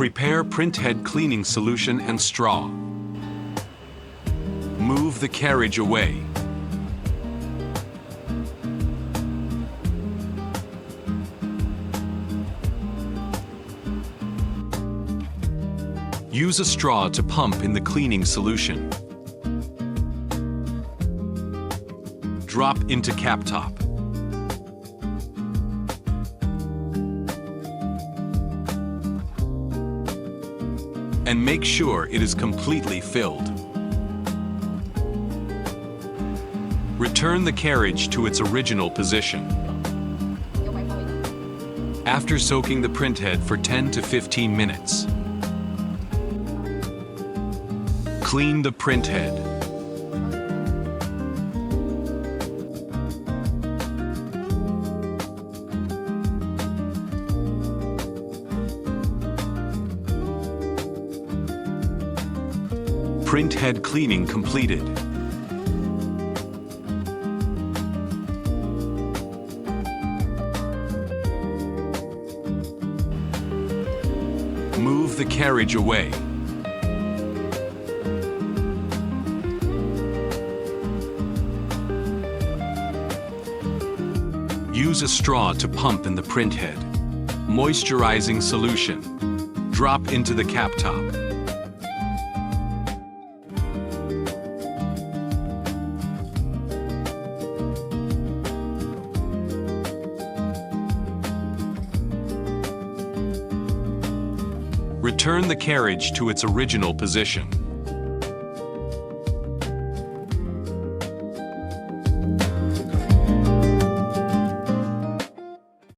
Prepare Printhead cleaning solution and straw. Move the carriage away. Use a straw to pump in the cleaning solution. Drop into cap top. And make sure it is completely filled. Return the carriage to its original position. After soaking the printhead for 10 to 15 minutes, clean the printhead. Printhead cleaning completed. Move the carriage away. Use a straw to pump in the printhead. Moisturizing solution. Drop into the cap top. Return the carriage to its original position.